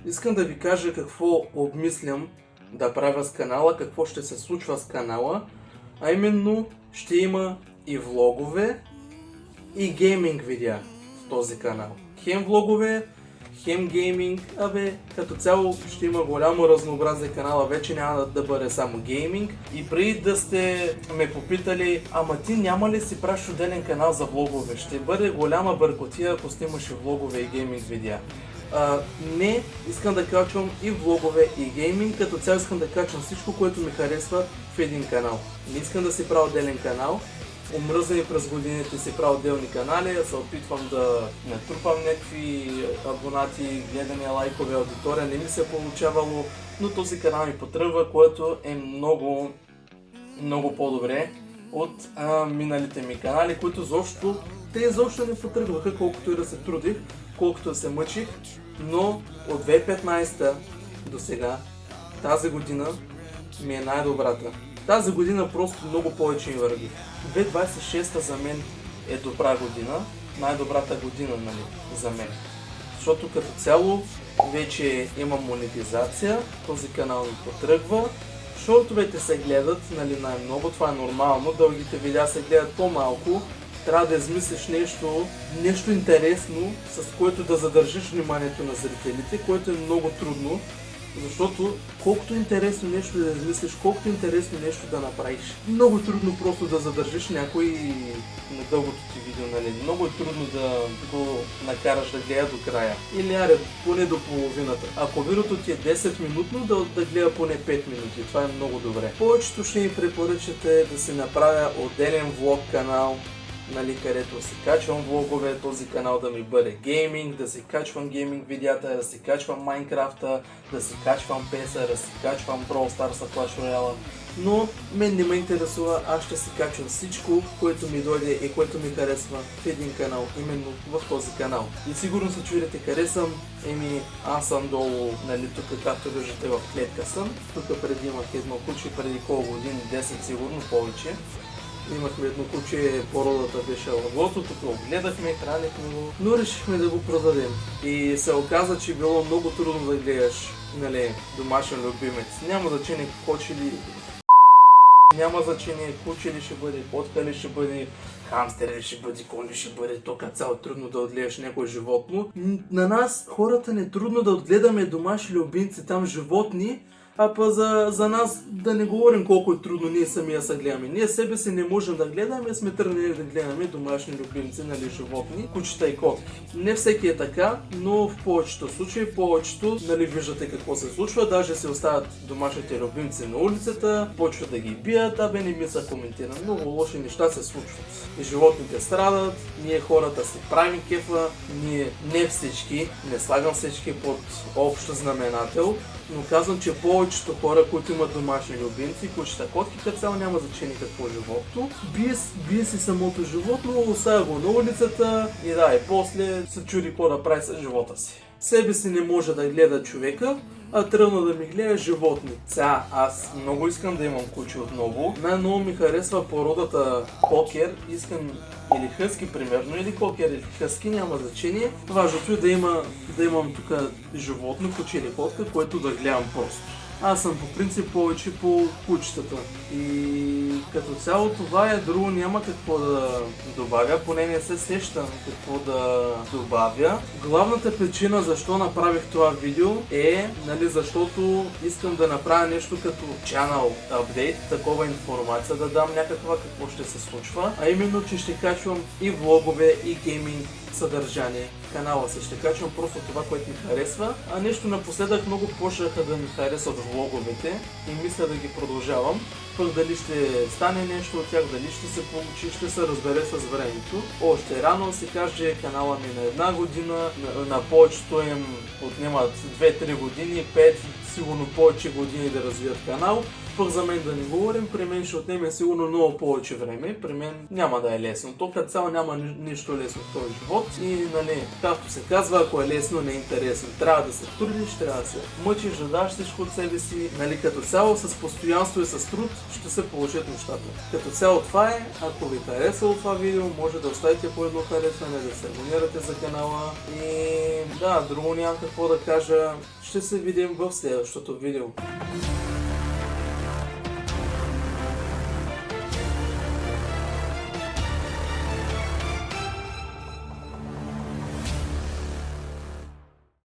Искам да ви кажа какво обмислям да правя с канала, какво ще се случва с канала, а именно ще има и влогове, и гейминг видеа в този канал. Хем влогове, хем гейминг, като цяло ще има голямо разнообразие канала, вече няма да бъде само гейминг. И преди да сте ме попитали, ама ти няма ли си правиш отделен канал за влогове? Ще бъде голяма бъркотия, ако снимаш и влогове и гейминг видеа. Не, искам да качвам и влогове и гейминг, като цяло искам да качвам всичко, което ми харесва в един канал. Не искам да си правя отделен канал. Омръзнани през годините си правя отделни канали, се опитвам да натрупам някакви абонати, гледания, лайкове, аудитория, не ми се е получавало, но този канал ми потръгва, което е много по-добре от миналите ми канали, които изобщо не потръгваха, колкото и да се трудих, колкото да се мъчих, но от 2015 до сега, тази година ми е най-добрата. Тази година просто много повече ми върви. 2026 за мен е добра година, най-добрата година, за мен. Защото като цяло вече има монетизация, този канал ми потръгва, шортовете се гледат, най-много, това е нормално, дългите видеа се гледат по-малко, трябва да измислиш нещо интересно, с което да задържиш вниманието на зрителите, което е много трудно. Защото колкото интересно нещо да измислиш, колкото интересно нещо да направиш, много трудно просто да задържиш някой на дългото ти видео, Много е трудно да го накараш да гледа до края. Или поне до половината. Ако видеото ти е 10 минутно, да гледа поне 5 минути. Това е много добре. Повечето ще ми препоръчате да си направя отделен влог канал, където си качвам влогове, този канал да ми бъде гейминг, да си качвам гейминг видеята, да си качвам Майнкрафта, да си качвам PES, да си качвам Brawl Stars, Clash Royale. Но мен не ме интересува, аз ще си качвам всичко, което ми дойде и което ми харесва в един канал, именно в този канал. И сигурно се чуете къде съм, аз съм долу, тук както виждате в клетка съм. Тук преди имах едно куче, преди колко години, 10 сигурно повече. Имахме едно куче, породата беше лъвото, тук го гледахме, хранихме го, но решихме да го продадем. И се оказа, че било много трудно да гледаш, домашен любимец. Няма значение куче ли ще бъде, котка ли ще бъде, хамстер ли ще бъде, кон ли ще бъде, тока цяло трудно да отгледаш някое животно. На нас хората не е трудно да отгледаме домашни любимци, там животни, за нас да не говорим колко е трудно ние самия се гледаме. Ние себе си не можем да гледаме, сме тръгнали да гледаме домашни любимци, животни, кучета и котки. Не всеки е така, но в повечето случаи, виждате какво се случва, даже се оставят домашните любимци на улицата, почват да ги бият, не ми се коментира. Много лоши неща се случват. И животните страдат, ние хората си правим кефа, не всички, не слагам всички под общ знаменател, но казвам, че повечето хора, които имат домашни любимци, кучета, котки, като цяло няма значение какво животно, бие си самото животно, оставя го на улицата и после се чуди какво да прави с живота си. Себе си не може да гледа човека, а тръгна да ми гледа животни. Сега аз много искам да имам куче отново. Най-много ми харесва породата кокер, искам или хъски примерно, или кокер, или хъски, няма значение. Важното е да имам тук животно, куче или котка, което да гледам просто. Аз съм по принцип повече по кучетата. И като цяло това е друго, няма какво да добавя, поне не се сещам какво да добавя. Главната причина защо направих това видео е, защото искам да направя нещо като channel update, такова информация да дам някаква какво ще се случва, а именно, че ще качвам и влогове, и гейминг съдържание. Канала си ще качвам просто това, което ми харесва, а нещо напоследък много почнаха да ми харесват влоговете и мисля да ги продължавам. Пък дали ще стане нещо от тях, дали ще се получи, ще се разбере с времето. Още рано се каже, канала ми на една година, на повечето им отнемат 2-3 години, 5, сигурно повече години да развият канал. Пък за мен да не говорим, при мен ще отнеме сигурно много повече време, при мен няма да е лесно. То като цяло няма нищо лесно в този живот и нали, както се казва, ако е лесно, не е интересно. Трябва да се трудиш, трябва да се мъчиш, да даш всичко от себе си. Нали, като цяло с постоянство и с труд ще се получат нещата. Като цяло това е, ако ви харесало това видео, може да оставите по едно харесване, да се абонирате за канала и да, друго нямам какво да кажа. Ще се видим в следващото видео.